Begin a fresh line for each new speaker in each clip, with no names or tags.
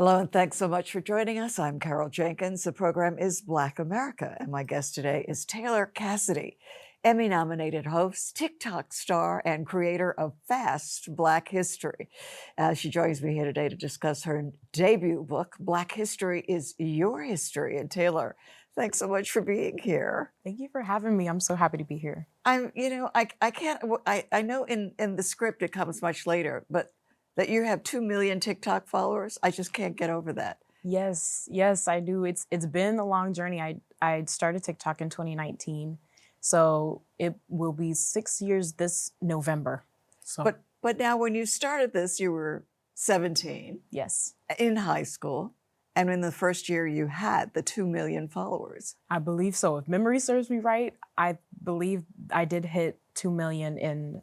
Hello, and thanks so much for joining us. I'm Carol Jenkins. The program is Black America, and my guest today is Taylor Cassidy, Emmy-nominated host, TikTok star, and creator of Fast Black History. She joins me here today to discuss her debut book, Black History is Your History. And Taylor, thanks so much for being here.
Thank you for having me. I'm so happy to be here.
I can't, I know in the script it comes much later, but that you have 2 million TikTok followers, I just can't get over that.
Yes, I do. It's been a long journey. I started TikTok in 2019, so it will be 6 years this November. So,
But now when you started this, you were 17
yes,
in high school, and in the first year you had the 2 million followers.
I believe so. If memory serves me right, I believe I did hit 2 million in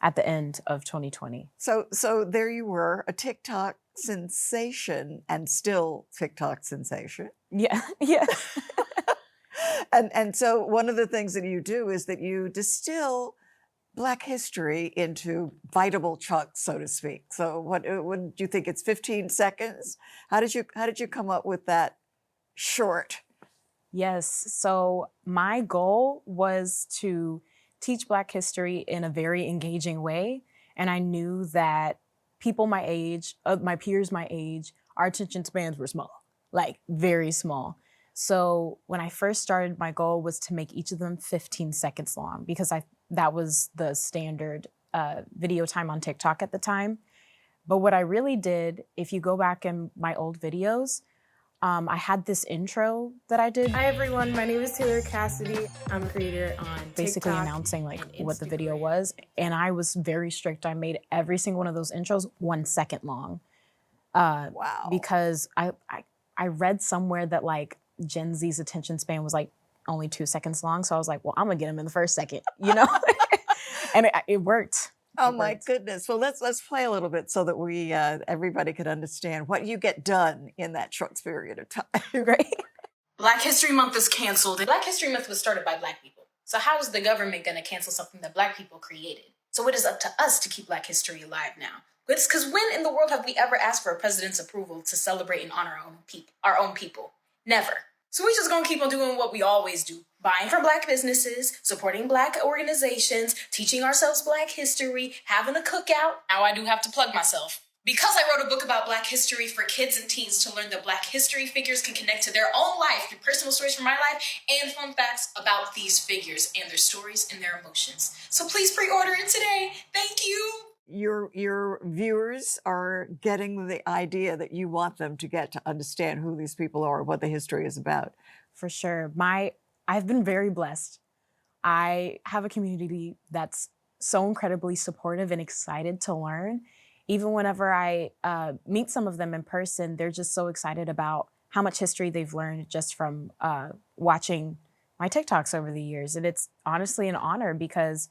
at the end of 2020.
So there you were, a TikTok sensation, and still TikTok sensation.
Yeah.
And so one of the things that you do is that you distill Black history into biteable chunks, so to speak. So what do you think? It's 15 seconds? How did you come up with that short?
Yes. So my goal was to teach Black history in a very engaging way. And I knew that people my age, my peers my age, our attention spans were small, like very small. So when I first started, my goal was to make each of them 15 seconds long because that was the standard video time on TikTok at the time. But what I really did, if you go back in my old videos, I had this intro that I did.
Hi everyone, my name is Taylor Cassidy. I'm a creator on
basically
TikTok
announcing like
and
what the video
Instagram.
was. And I was very strict. I made every single one of those intros 1 second long.
Wow.
Because I read somewhere that like Gen Z's attention span was like only 2 seconds long. So I was like, well, I'm gonna get them in the first second, you know? And it worked.
Oh my goodness. Well, let's play a little bit so that we everybody could understand what you get done in that short period of time.
Great.
Black History Month is canceled. Black History Month was started by Black people. So how is the government going to cancel something that Black people created? So it is up to us to keep Black history alive now. It's because when in the world have we ever asked for a president's approval to celebrate and honor our own people? Never. So we're just going to keep on doing what we always do. Buying from Black businesses, supporting Black organizations, teaching ourselves Black history, having a cookout. Now I do have to plug myself. Because I wrote a book about Black history for kids and teens to learn that Black history figures can connect to their own life through personal stories from my life and fun facts about these figures and their stories and their emotions. So please pre-order it today. Thank you.
Your viewers are getting the idea that you want them to get to understand who these people are, what the history is about.
For sure. I've been very blessed. I have a community that's so incredibly supportive and excited to learn. Even whenever I meet some of them in person, they're just so excited about how much history they've learned just from watching my TikToks over the years. And it's honestly an honor because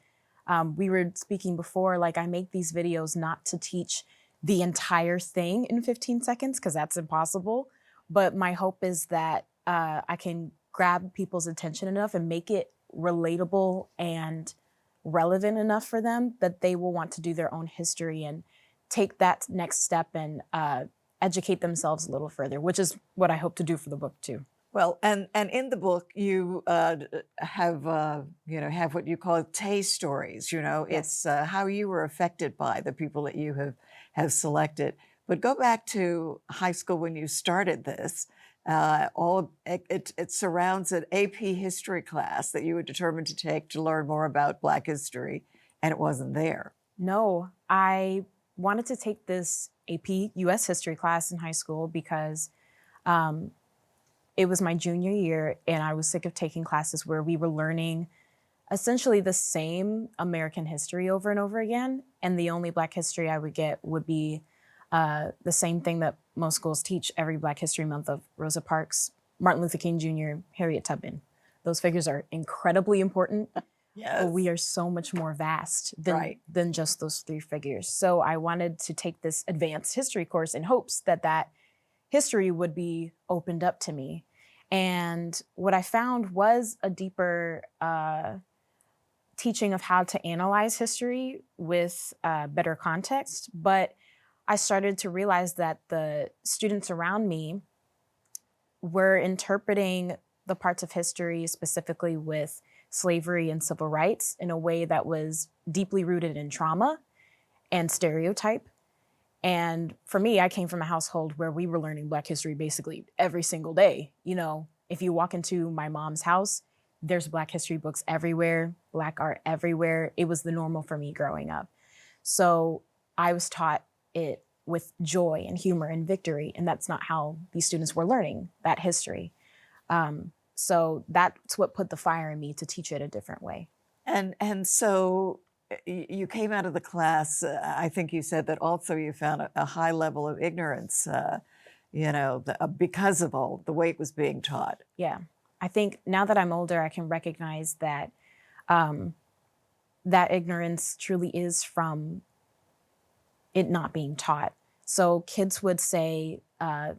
we were speaking before, like I make these videos not to teach the entire thing in 15 seconds because that's impossible. But my hope is that I can grab people's attention enough and make it relatable and relevant enough for them that they will want to do their own history and take that next step and educate themselves a little further, which is what I hope to do for the book too.
Well, and in the book you have what you call Tay stories. You know,
Yes.
it's how you were affected by the people that you have selected. But go back to high school when you started this. It surrounds an AP history class that you were determined to take to learn more about Black history, and it wasn't there.
No, I wanted to take this AP US history class in high school because it was my junior year and I was sick of taking classes where we were learning essentially the same American history over and over again. And the only Black history I would get would be the same thing that most schools teach every Black History Month of Rosa Parks, Martin Luther King Jr., Harriet Tubman. Those figures are incredibly important.
Yes.
But we are so much more vast than just those 3 figures. So I wanted to take this advanced history course in hopes that history would be opened up to me. And what I found was a deeper teaching of how to analyze history with better context. But I started to realize that the students around me were interpreting the parts of history, specifically with slavery and civil rights, in a way that was deeply rooted in trauma and stereotype. And for me, I came from a household where we were learning Black history basically every single day. You know, if you walk into my mom's house, there's Black history books everywhere, Black art everywhere. It was the normal for me growing up. So I was taught it with joy and humor and victory. And that's not how these students were learning that history. So that's what put the fire in me to teach it a different way.
And so you came out of the class, I think you said that also you found a high level of ignorance, because of all the way it was being taught.
Yeah. I think now that I'm older, I can recognize that that ignorance truly is from it not being taught. So kids would say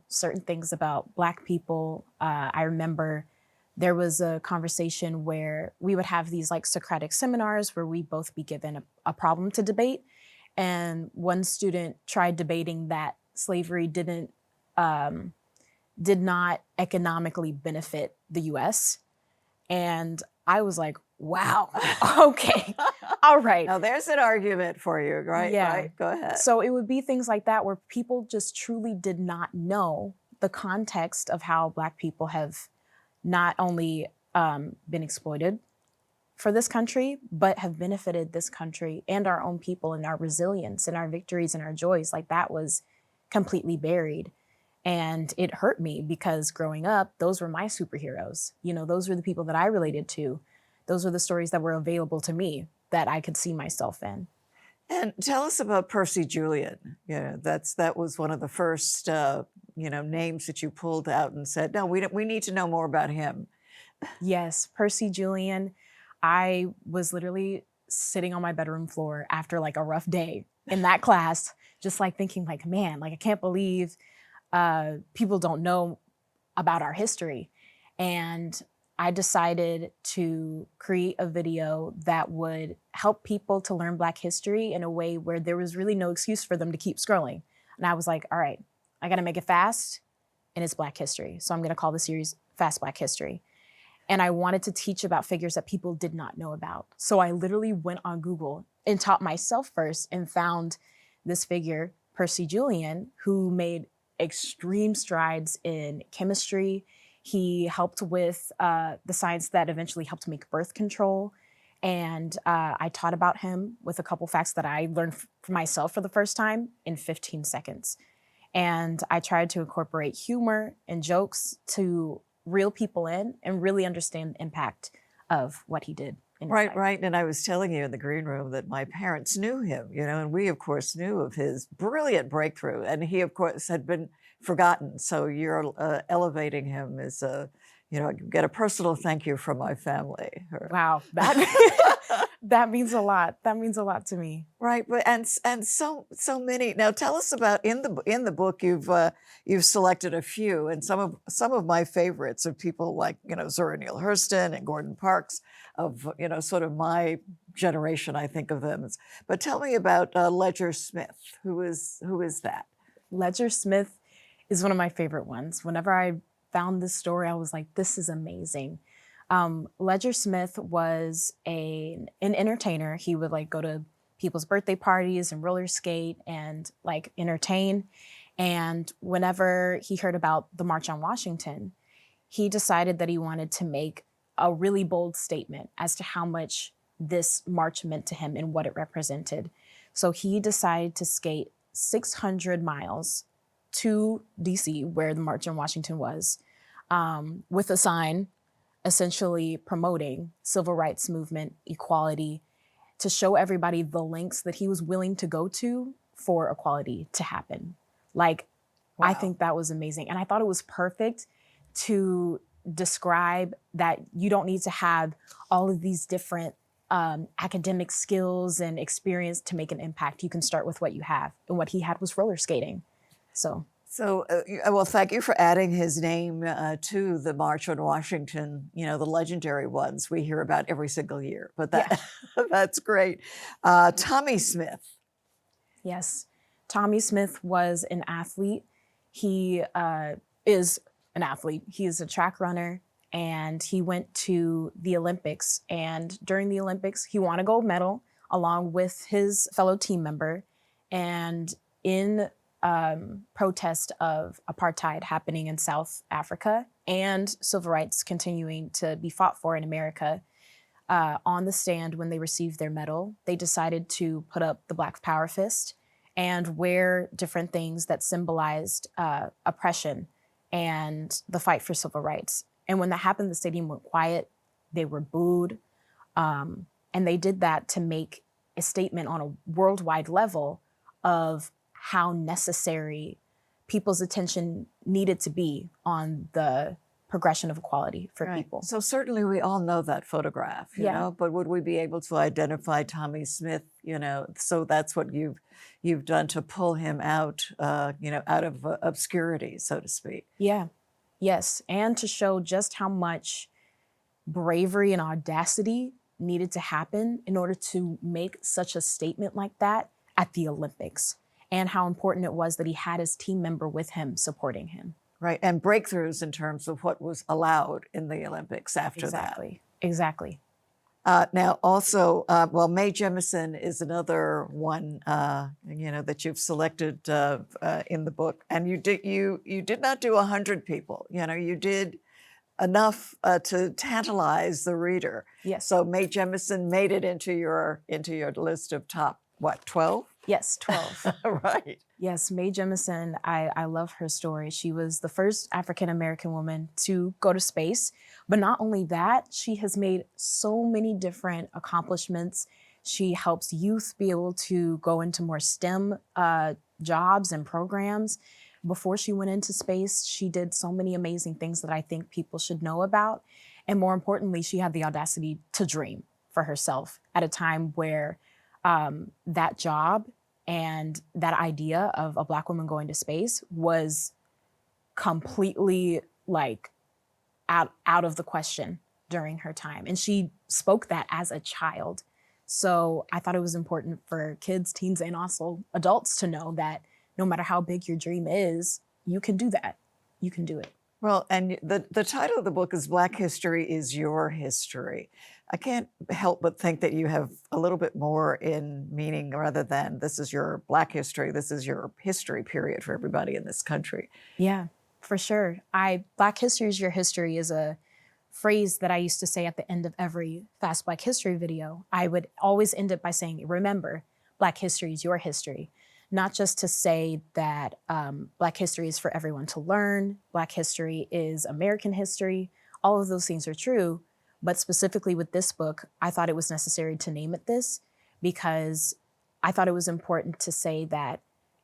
certain things about Black people. I remember there was a conversation where we would have these like Socratic seminars where we'd both be given a problem to debate. And one student tried debating that slavery did not economically benefit the US. And I was like, wow, okay, all right.
Now there's an argument for you, right?
Yeah.
Right? Go ahead.
So it would be things like that where people just truly did not know the context of how Black people have not only been exploited for this country, but have benefited this country and our own people and our resilience and our victories and our joys. Like that was completely buried. And it hurt me because growing up, those were my superheroes. You know, those were the people that I related to. Those were the stories that were available to me that I could see myself in.
And tell us about Percy Julian. That was one of the first names that you pulled out and said, no, we need to know more about him.
Yes, Percy Julian. I was literally sitting on my bedroom floor after like a rough day in that class, just like thinking like, man, like I can't believe people don't know about our history. And I decided to create a video that would help people to learn Black history in a way where there was really no excuse for them to keep scrolling. And I was like, all right, I got to make it fast and it's Black history. So I'm going to call the series Fast Black History. And I wanted to teach about figures that people did not know about. So I literally went on Google and taught myself first and found this figure, Percy Julian, who made extreme strides in chemistry. He helped with the science that eventually helped make birth control. And I taught about him with a couple facts that I learned for myself for the first time in 15 seconds. And I tried to incorporate humor and jokes to reel people in and really understand the impact of what he did.
Right. And I was telling you in the green room that my parents knew him, and we, of course, knew of his brilliant breakthrough. And he, of course, had been forgotten. So you're elevating him as get a personal thank you from my family.
Wow, that means a lot. That means a lot to me.
Right, but and so many. Now tell us about in the book you've selected a few, and some of my favorites of people like Zora Neale Hurston and Gordon Parks of sort of my generation. I think of them. But tell me about Ledger Smith. Who is that?
Ledger Smith is one of my favorite ones. Whenever I found this story, I was like, this is amazing. Ledger Smith was an entertainer. He would like go to people's birthday parties and roller skate and like entertain. And whenever he heard about the March on Washington, he decided that he wanted to make a really bold statement as to how much this march meant to him and what it represented. So he decided to skate 600 miles to DC, where the March on Washington was, with a sign essentially promoting civil rights movement, equality, to show everybody the lengths that he was willing to go to for equality to happen. Like, wow. I think that was amazing. And I thought it was perfect to describe that you don't need to have all of these different academic skills and experience to make an impact. You can start with what you have. And what he had was roller skating. So,
well, thank you for adding his name to the March on Washington, the legendary ones we hear about every single year. But that's great. Tommy Smith.
Yes. Tommy Smith was an athlete. He is an athlete. He is a track runner, and he went to the Olympics. And during the Olympics, he won a gold medal along with his fellow team member. And in protest of apartheid happening in South Africa and civil rights continuing to be fought for in America, on the stand when they received their medal, they decided to put up the Black Power fist and wear different things that symbolized oppression and the fight for civil rights. And when that happened, the stadium went quiet. They were booed. And they did that to make a statement on a worldwide level of how necessary people's attention needed to be on the progression of equality for people.
So certainly we all know that photograph, you know, but would we be able to identify Tommy Smith, you know? So that's what you've done to pull him out, you know, out of obscurity, so to speak.
Yeah, yes. And to show just how much bravery and audacity needed to happen in order to make such a statement like that at the Olympics, and how important it was that he had his team member with him supporting him.
Right, and breakthroughs in terms of what was allowed in the Olympics after that.
Exactly.
Now, also, well, Mae Jemison is another one, you know, that you've selected in the book, and you did not do 100 people. You know, you did enough to tantalize the reader.
Yes.
So Mae Jemison made it into your list of top, what, 12?
Yes, 12.
Right.
Yes, Mae Jemison, I love her story. She was the first African-American woman to go to space. But not only that, she has made so many different accomplishments. She helps youth be able to go into more STEM jobs and programs. Before she went into space, she did so many amazing things that I think people should know about. And more importantly, she had the audacity to dream for herself at a time where that job and that idea of a Black woman going to space was completely like out of the question during her time. And she spoke that as a child. So I thought it was important for kids, teens, and also adults to know that no matter how big your dream is, you can do that. You can do it.
Well, and the title of the book is Black History is Your History. I can't help but think that you have a little bit more in meaning rather than this is your Black history, this is your history period for everybody in this country.
Yeah, for sure. Black history is your history is a phrase that I used to say at the end of every Fast Black History video. I would always end it by saying, remember, Black history is your history. Not just to say that Black history is for everyone to learn, Black history is American history, all of those things are true, but specifically with this book, I thought it was necessary to name it this because I thought it was important to say that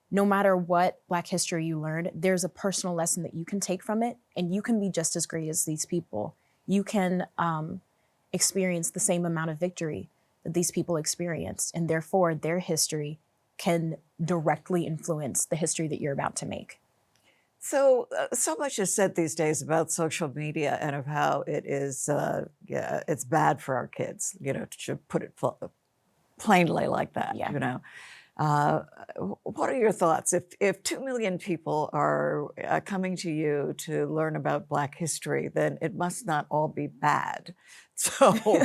no matter what Black history you learned, there's a personal lesson that you can take from it, and you can be just as great as these people. You can experience the same amount of victory that these people experienced, and therefore their history can directly influence the history that you're about to make.
So, so much is said these days about social media and of how it is, it's bad for our kids, you know, to put it plainly like that, you know. What are your thoughts? If 2 million people are coming to you to learn about Black history, then it must not all be bad. So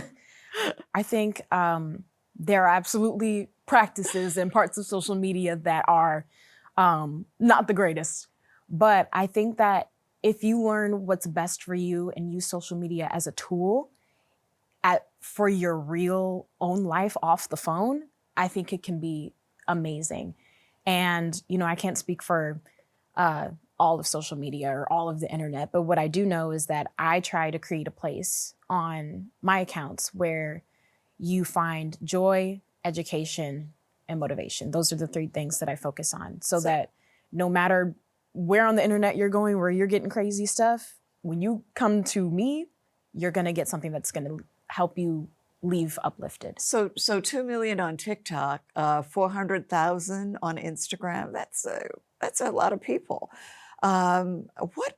I think there are absolutely practices and parts of social media that are not the greatest. But I think that if you learn what's best for you and use social media as a tool for your real own life off the phone, I think it can be amazing. And, you know, I can't speak for all of social media or all of the internet, but what I do know is that I try to create a place on my accounts where you find joy, education, and motivation. Those are the 3 things that I focus on so that no matter where on the internet you're going, where you're getting crazy stuff, when you come to me, you're going to get something that's going to help you leave uplifted.
So 2 million on TikTok, 400,000 on Instagram. That's a lot of people. What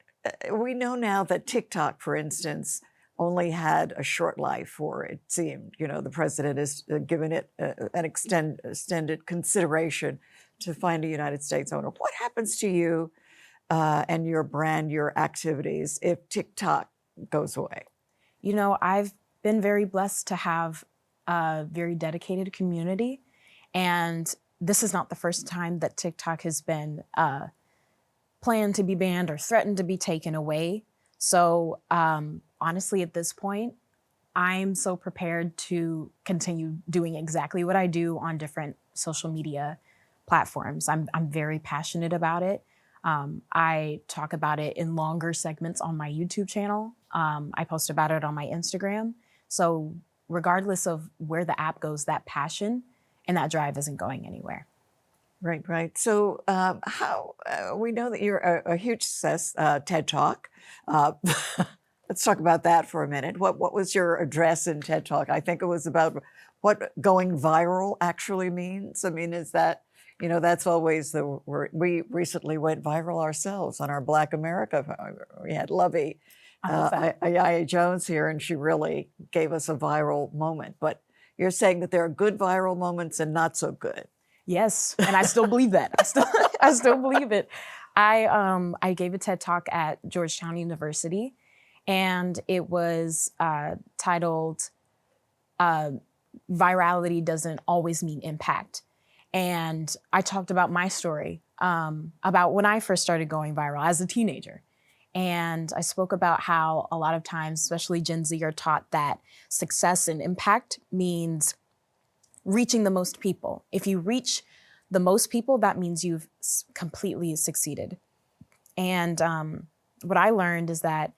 we know now that TikTok, for instance, only had a short life, or it seemed. You know, the president has given it an extended consideration to find a United States owner. What happens to you and your brand, your activities, if TikTok goes away?
You know, I've been very blessed to have a very dedicated community. And this is not the first time that TikTok has been planned to be banned or threatened to be taken away. So honestly, at this point, I'm so prepared to continue doing exactly what I do on different social media platforms. I'm very passionate about it. I talk about it in longer segments on my YouTube channel. I post about it on my Instagram. So regardless of where the app goes, that passion and that drive isn't going anywhere.
Right, right. So how we know that you're a huge success, TED Talk. Let's talk about that for a minute. What was your address in TED Talk? I think it was about what going viral actually means. I mean, is that, you know, that's always the word. We recently went viral ourselves on our Black America. We had Lovey Ayaya Jones here, and she really gave us a viral moment. But you're saying that there are good viral moments and not so good.
Yes, and I still believe that. I still believe it. I gave a TED Talk at Georgetown University, and it was titled "Virality Doesn't Always Mean Impact." And I talked about my story, about when I first started going viral as a teenager. And I spoke about how a lot of times, especially Gen Z, are taught that success and impact means reaching the most people. If you reach the most people, that means you've completely succeeded. And what I learned is that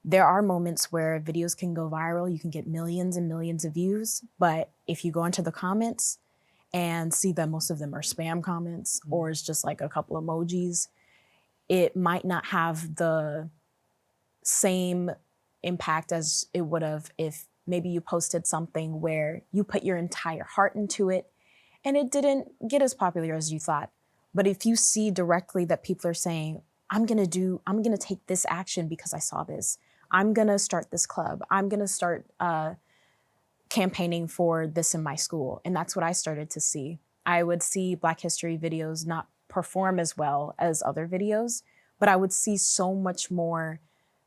there are moments where videos can go viral. You can get millions and millions of views. But if you go into the comments and see that most of them are spam comments, or it's just like a couple emojis, it might not have the same impact as it would have if maybe you posted something where you put your entire heart into it and it didn't get as popular as you thought. But if you see directly that people are saying, I'm gonna take this action because I saw this. I'm gonna start this club. I'm gonna start campaigning for this in my school. And that's what I started to see. I would see Black History videos not perform as well as other videos, but I would see so much more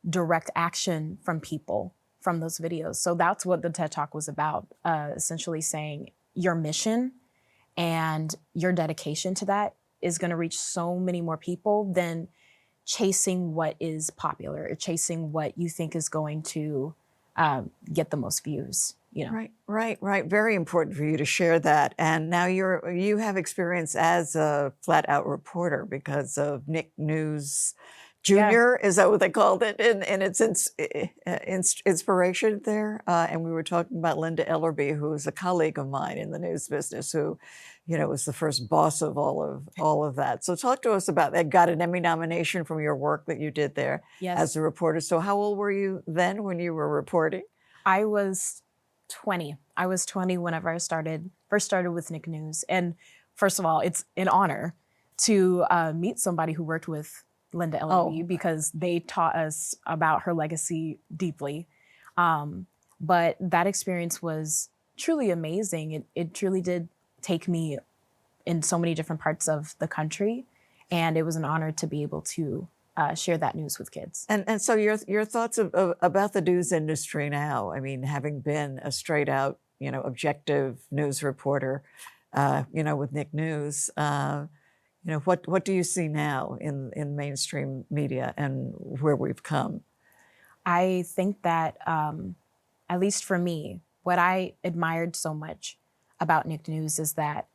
direct action from people from those videos. So that's what the TED Talk was about, essentially saying your mission and your dedication to that is going to reach so many more people than chasing what is popular or chasing what you think is going to get the most views. You know?
Right. Very important for you to share that. And now you have experience as a flat out reporter because of Nick News Jr.
Yeah.
Is that what they called it? And its inspiration there. And we were talking about Linda Ellerby, who is a colleague of mine in the news business, who, you know, was the first boss of all of that. So talk to us about that. Got an Emmy nomination from your work that you did there as a reporter. So how old were you then when you were reporting?
I was 20. I was 20 whenever I first started with Nick News. And first of all, it's an honor to meet somebody who worked with Linda Ellerby because they taught us about her legacy deeply. But that experience was truly amazing. It truly did take me in so many different parts of the country. And it was an honor to be able to share that news with kids.
And so your thoughts about the news industry now, I mean, having been a straight out, you know, objective news reporter, you know, with Nick News, you know, what do you see now in mainstream media and where we've come?
I think that, at least for me, what I admired so much about Nick News is that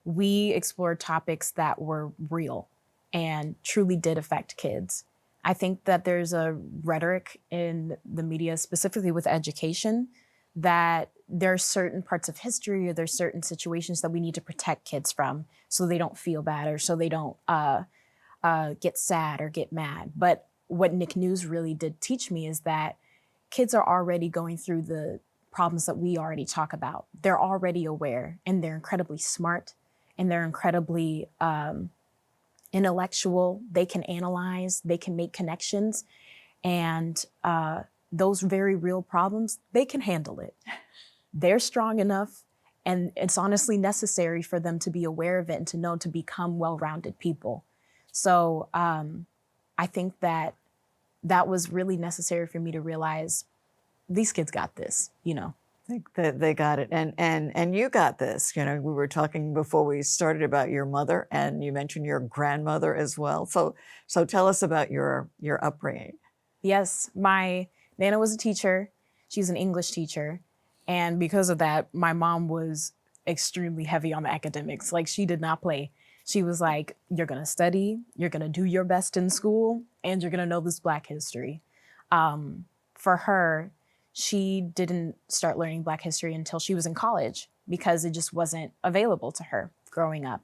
we explored topics that were real and truly did affect kids. I think that there's a rhetoric in the media, specifically with education, that there are certain parts of history or there's certain situations that we need to protect kids from so they don't feel bad or so they don't get sad or get mad. But what Nick News really did teach me is that kids are already going through the problems that we already talk about. They're already aware and they're incredibly smart and they're incredibly intellectual. They can analyze, they can make connections, and those very real problems, they can handle it. They're strong enough And it's honestly necessary for them to be aware of it and to know to become well-rounded people. So I think that that was really necessary for me to realize these kids got this, you know.
I think that they got it, and you got this. You know, we were talking before we started about your mother, and you mentioned your grandmother as well. So tell us about your upbringing.
Yes, my Nana was a teacher. She's an English teacher. And because of that, my mom was extremely heavy on the academics. Like, she did not play. She was like, you're going to study, you're going to do your best in school, and you're going to know this Black history. For her, she didn't start learning Black history until she was in college because it just wasn't available to her growing up.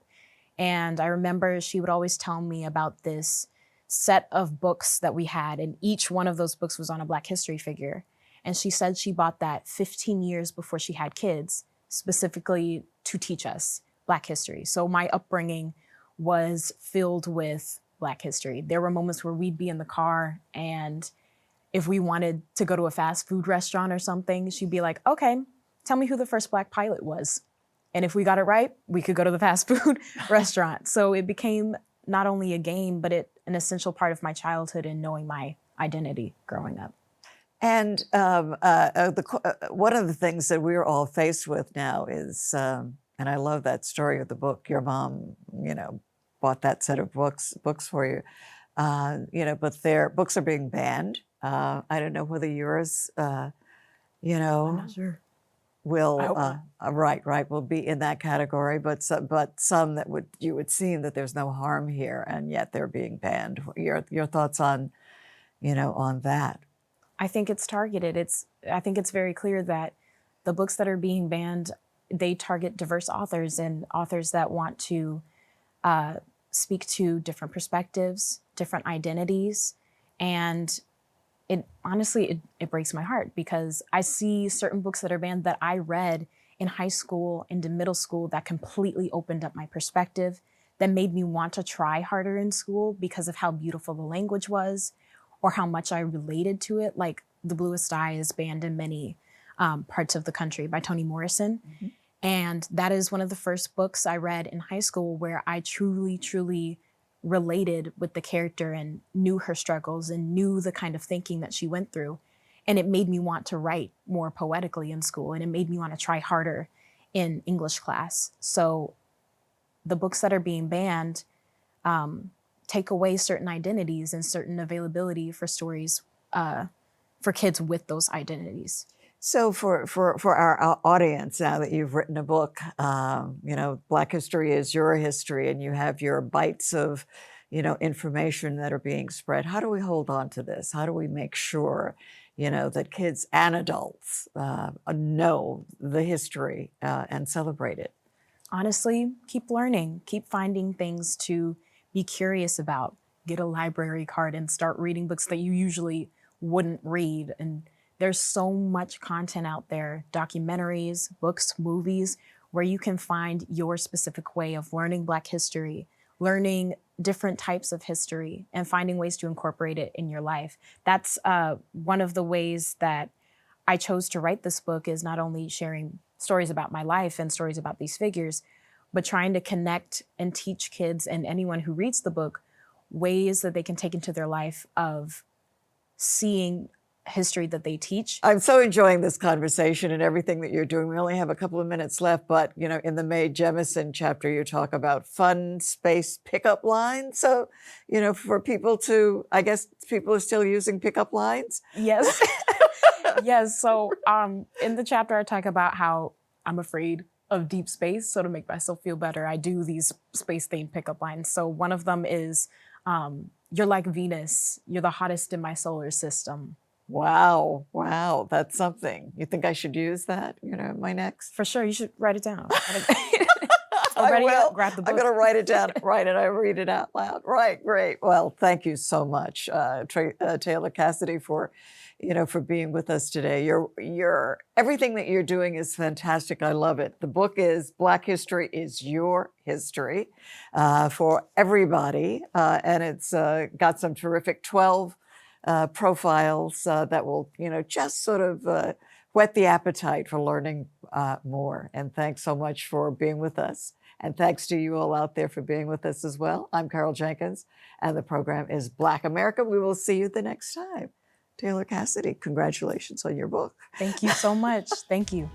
And I remember she would always tell me about this set of books that we had, and each one of those books was on a Black history figure. And she said she bought that 15 years before she had kids, specifically to teach us Black history. So my upbringing was filled with Black history. There were moments where we'd be in the car, and if we wanted to go to a fast food restaurant or something, she'd be like, okay, tell me who the first Black pilot was. And if we got it right, we could go to the fast food restaurant. So it became not only a game, but an essential part of my childhood and knowing my identity growing up.
And one of the things that we're all faced with now is, and I love that story of the book. Your mom, you know, bought that set of books for you. You know, but their books are being banned. I don't know whether yours, you know,
I'm not sure.
will right will be in that category, but some that you would seem that there's no harm here, and yet they're being banned. Your thoughts on, you know, on that?
I think it's targeted. I think it's very clear that the books that are being banned, they target diverse authors and authors that want to speak to different perspectives, different identities. And it honestly, it breaks my heart because I see certain books that are banned that I read in high school, into middle school, that completely opened up my perspective, that made me want to try harder in school because of how beautiful the language was or how much I related to it. Like The Bluest Eye is banned in many parts of the country by Toni Morrison. Mm-hmm. And that is one of the first books I read in high school where I truly, truly related with the character and knew her struggles and knew the kind of thinking that she went through. And it made me want to write more poetically in school, and it made me want to try harder in English class. So the books that are being banned take away certain identities and certain availability for stories for kids with those identities.
So for our audience, now that you've written a book, you know, Black history is your history, and you have your bites of, you know, information that are being spread. How do we hold on to this? How do we make sure, you know, that kids and adults know the history and celebrate it?
Honestly, keep learning, keep finding things to be curious about. Get a library card and start reading books that you usually wouldn't read. And there's so much content out there, documentaries, books, movies, where you can find your specific way of learning Black history, learning different types of history, and finding ways to incorporate it in your life. That's one of the ways that I chose to write this book, is not only sharing stories about my life and stories about these figures, but trying to connect and teach kids and anyone who reads the book ways that they can take into their life of seeing history that they teach.
I'm so enjoying this conversation and everything that you're doing. We only have a couple of minutes left, but you know, in the Mae Jemison chapter, you talk about fun space pickup lines. So, you know, for people to, I guess people are still using pickup lines.
Yes. Yes. So in the chapter, I talk about how I'm afraid of deep space. So to make myself feel better, I do these space-themed pickup lines. So one of them is, you're like Venus. You're the hottest in my solar system.
Wow. Wow. That's something. You think I should use that, you know, my next?
For sure. You should write it down.
I will.
Grab the book.
I'm going to write it down, write it, I read it out loud. Right. Great. Well, thank you so much, Taylor Cassidy, for, you know, for being with us today. Your everything that you're doing is fantastic. I love it. The book is Black History is Your History, for everybody. And it's got some terrific 12 profiles that will, you know, just sort of whet the appetite for learning more. And thanks so much for being with us. And thanks to you all out there for being with us as well. I'm Carol Jenkins, and the program is Black America. We will see you the next time. Taylor Cassidy, congratulations on your book.
Thank you so much. Thank you.